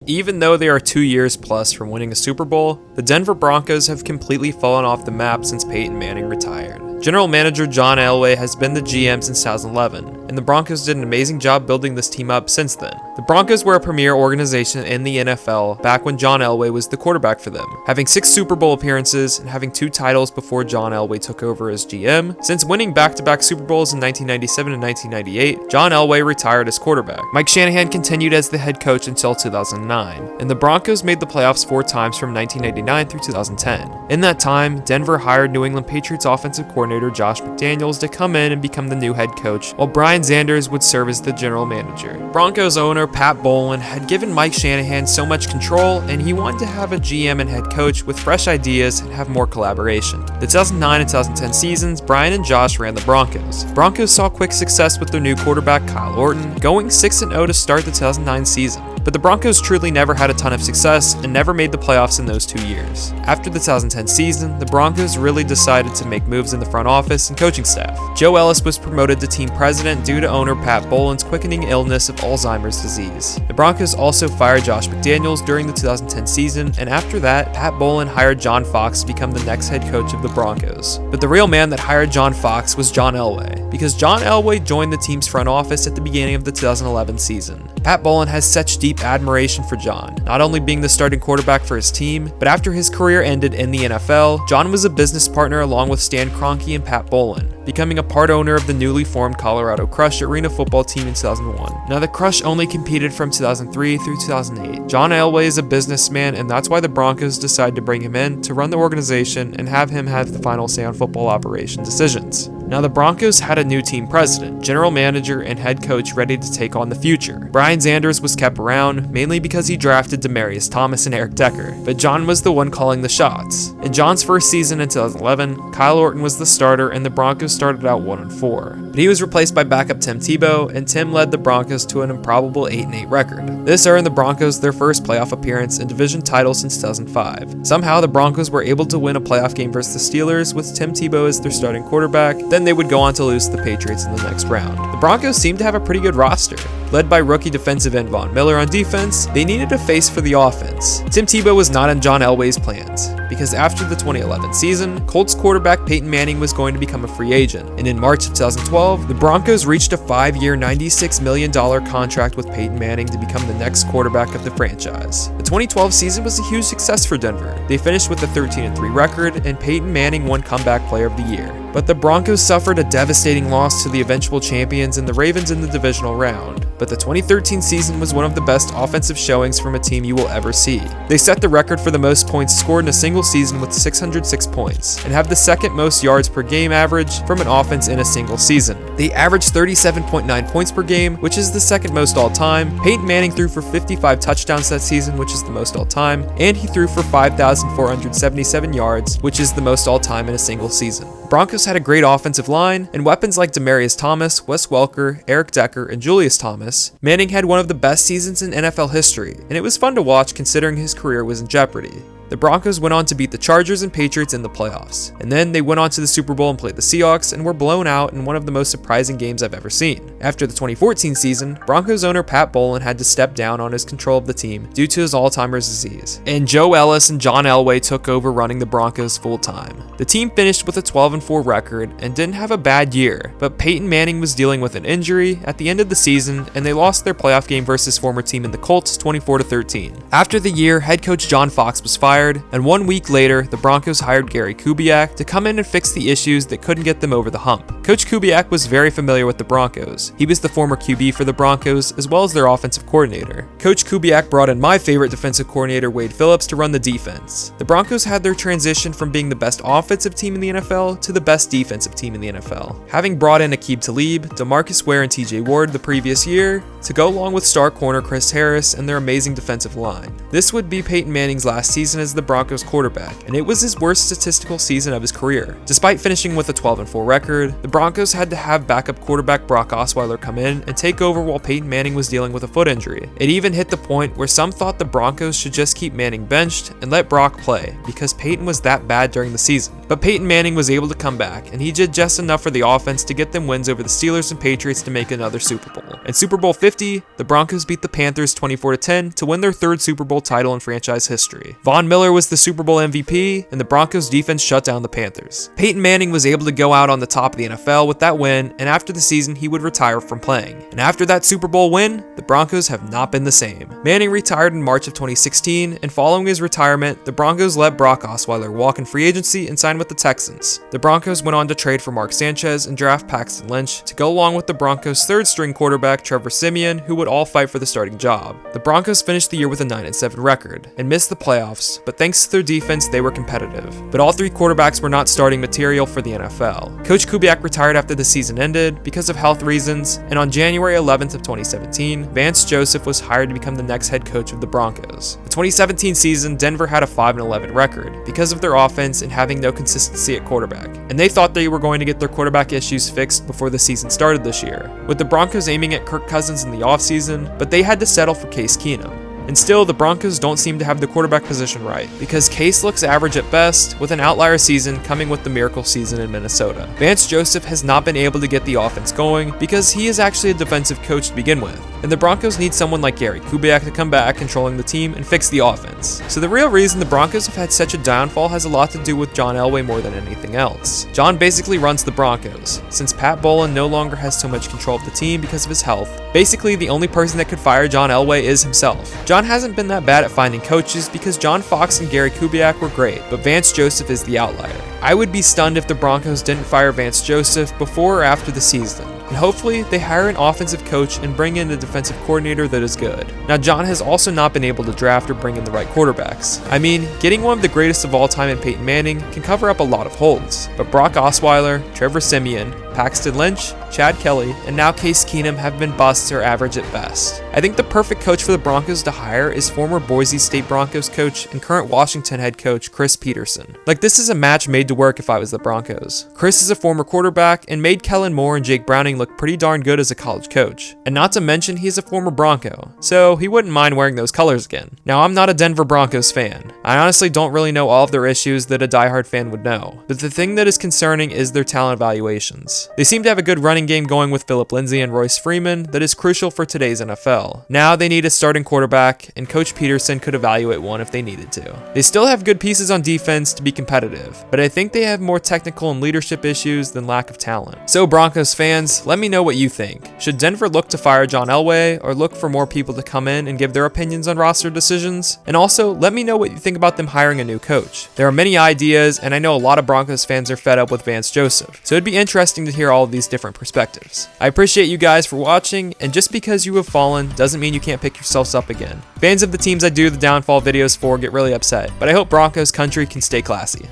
Even though they are 2 years plus from winning a Super Bowl, the Denver Broncos have completely fallen off the map since Peyton Manning retired. General Manager John Elway has been the GM since 2011, and the Broncos did an amazing job building this team up since then. The Broncos were a premier organization in the NFL back when John Elway was the quarterback for them, having 6 Super Bowl appearances and having 2 titles before John Elway took over as GM. Since winning back-to-back Super Bowls in 1997 and 1998, John Elway retired as quarterback. Mike Shanahan continued as the head coach until 2009, and the Broncos made the playoffs 4 times from 1999 through 2010. In that time, Denver hired New England Patriots offensive coordinator Josh McDaniels to come in and become the new head coach, while Brian Zanders would serve as the general manager. Broncos owner Pat Bowlen had given Mike Shanahan so much control, and he wanted to have a GM and head coach with fresh ideas and have more collaboration. The 2009 and 2010 seasons, Brian and Josh ran the Broncos. Broncos saw quick success with their new quarterback Kyle Orton, going 6-0 to start the 2009 season. But the Broncos truly never had a ton of success and never made the playoffs in those 2 years. After the 2010 season, the Broncos really decided to make moves in the front office and coaching staff. Joe Ellis was promoted to team president due to owner Pat Bowlen's quickening illness of Alzheimer's disease. The Broncos also fired Josh McDaniels during the 2010 season, and after that, Pat Bowlen hired John Fox to become the next head coach of the Broncos. But the real man that hired John Fox was John Elway, because John Elway joined the team's front office at the beginning of the 2011 season. Pat Bowlen has such deep admiration for John, not only being the starting quarterback for his team, but after his career ended in the NFL, John was a business partner along with Stan Kroenke and Pat Bowlen, becoming a part owner of the newly formed Colorado Crush Arena football team in 2001. Now the Crush only competed from 2003 through 2008. John Elway is a businessman, and that's why the Broncos decided to bring him in to run the organization and have him have the final say on football operation decisions. Now the Broncos had a new team president, general manager, and head coach ready to take on the future. Brian Zanders was kept around, mainly because he drafted Demaryius Thomas and Eric Decker, but John was the one calling the shots. In John's first season in 2011, Kyle Orton was the starter and the Broncos started out 1-4. But he was replaced by backup Tim Tebow, and Tim led the Broncos to an improbable 8-8 record. This earned the Broncos their first playoff appearance and division title since 2005. Somehow the Broncos were able to win a playoff game versus the Steelers with Tim Tebow as their starting quarterback, then they would go on to lose to the Patriots in the next round. The Broncos seemed to have a pretty good roster. Led by rookie defensive end Von Miller on defense, they needed a face for the offense. Tim Tebow was not in John Elway's plans, because after the 2011 season, Colts quarterback Peyton Manning was going to become a free agent, and in March of 2012, the Broncos reached a 5-year, $96 million contract with Peyton Manning to become the next quarterback of the franchise. The 2012 season was a huge success for Denver. They finished with a 13-3 record, and Peyton Manning won Comeback Player of the Year. But the Broncos suffered a devastating loss to the eventual champions and the Ravens in the divisional round. But the 2013 season was one of the best offensive showings from a team you will ever see. They set the record for the most points scored in a single season with 606 points, and have the second most yards per game average from an offense in a single season. They averaged 37.9 points per game, which is the second most all-time. Peyton Manning threw for 55 touchdowns that season, which is the most all-time, and he threw for 5,477 yards, which is the most all-time in a single season. Broncos had a great offensive line, and weapons like Demaryius Thomas, Wes Welker, Eric Decker, and Julius Thomas. Manning had one of the best seasons in NFL history, and it was fun to watch considering his career was in jeopardy. The Broncos went on to beat the Chargers and Patriots in the playoffs, and then they went on to the Super Bowl and played the Seahawks and were blown out in one of the most surprising games I've ever seen. After the 2014 season, Broncos owner Pat Bowlen had to step down on his control of the team due to his Alzheimer's disease, and Joe Ellis and John Elway took over running the Broncos full-time. The team finished with a 12-4 record and didn't have a bad year, but Peyton Manning was dealing with an injury at the end of the season, and they lost their playoff game versus former team in the Colts 24-13. After the year, head coach John Fox was fired, and 1 week later, the Broncos hired Gary Kubiak to come in and fix the issues that couldn't get them over the hump. Coach Kubiak was very familiar with the Broncos. He was the former QB for the Broncos, as well as their offensive coordinator. Coach Kubiak brought in my favorite defensive coordinator, Wade Phillips, to run the defense. The Broncos had their transition from being the best offensive team in the NFL to the best defensive team in the NFL, having brought in Aqib Talib, DeMarcus Ware, and TJ Ward the previous year to go along with star corner Chris Harris and their amazing defensive line. This would be Peyton Manning's last season as the Broncos quarterback, and it was his worst statistical season of his career. Despite finishing with a 12-4 record, the Broncos had to have backup quarterback Brock Osweiler come in and take over while Peyton Manning was dealing with a foot injury. It even hit the point where some thought the Broncos should just keep Manning benched and let Brock play, because Peyton was that bad during the season. But Peyton Manning was able to come back, and he did just enough for the offense to get them wins over the Steelers and Patriots to make another Super Bowl. In Super Bowl 50, 1950, the Broncos beat the Panthers 24-10 to win their third Super Bowl title in franchise history. Von Miller was the Super Bowl MVP, and the Broncos defense shut down the Panthers. Peyton Manning was able to go out on the top of the NFL with that win, and after the season he would retire from playing. And after that Super Bowl win, the Broncos have not been the same. Manning retired in March of 2016, and following his retirement, the Broncos let Brock Osweiler walk in free agency and sign with the Texans. The Broncos went on to trade for Mark Sanchez and draft Paxton Lynch to go along with the Broncos' third-string quarterback Trevor Siemian, who would all fight for the starting job. The Broncos finished the year with a 9-7 record and missed the playoffs, but thanks to their defense, they were competitive. But all three quarterbacks were not starting material for the NFL. Coach Kubiak retired after the season ended because of health reasons, and on January 11th of 2017, Vance Joseph was hired to become the next head coach of the Broncos. The 2017 season, Denver had a 5-11 record because of their offense and having no consistency at quarterback, and they thought they were going to get their quarterback issues fixed before the season started this year, with the Broncos aiming at Kirk Cousins in the offseason, but they had to settle for Case Keenum. And still, the Broncos don't seem to have the quarterback position right, because Case looks average at best, with an outlier season coming with the miracle season in Minnesota. Vance Joseph has not been able to get the offense going because he is actually a defensive coach to begin with, and the Broncos need someone like Gary Kubiak to come back controlling the team and fix the offense. So the real reason the Broncos have had such a downfall has a lot to do with John Elway more than anything else. John basically runs the Broncos, since Pat Bowlen no longer has so much control of the team because of his health. Basically, the only person that could fire John Elway is himself. John hasn't been that bad at finding coaches because John Fox and Gary Kubiak were great, but Vance Joseph is the outlier. I would be stunned if the Broncos didn't fire Vance Joseph before or after the season. And hopefully, they hire an offensive coach and bring in a defensive coordinator that is good. Now, John has also not been able to draft or bring in the right quarterbacks. I mean, getting one of the greatest of all time in Peyton Manning can cover up a lot of holes, but Brock Osweiler, Trevor Siemian, Paxton Lynch, Chad Kelly, and now Case Keenum have been busts or average at best. I think the perfect coach for the Broncos to hire is former Boise State Broncos coach and current Washington head coach Chris Peterson. Like, this is a match made to work if I was the Broncos. Chris is a former quarterback and made Kellen Moore and Jake Browning look pretty darn good as a college coach. And not to mention, he's a former Bronco, so he wouldn't mind wearing those colors again. Now, I'm not a Denver Broncos fan. I honestly don't really know all of their issues that a diehard fan would know, but the thing that is concerning is their talent evaluations. They seem to have a good running game going with Phillip Lindsay and Royce Freeman that is crucial for today's NFL. Now they need a starting quarterback, and Coach Peterson could evaluate one if they needed to. They still have good pieces on defense to be competitive, but I think they have more technical and leadership issues than lack of talent. So Broncos fans, let me know what you think. Should Denver look to fire John Elway, or look for more people to come in and give their opinions on roster decisions? And also, let me know what you think about them hiring a new coach. There are many ideas, and I know a lot of Broncos fans are fed up with Vance Joseph, so it'd be interesting to hear all of these different perspectives. I appreciate you guys for watching, and just because you have fallen doesn't mean you can't pick yourselves up again. Fans of the teams I do the downfall videos for get really upset, but I hope Broncos country can stay classy.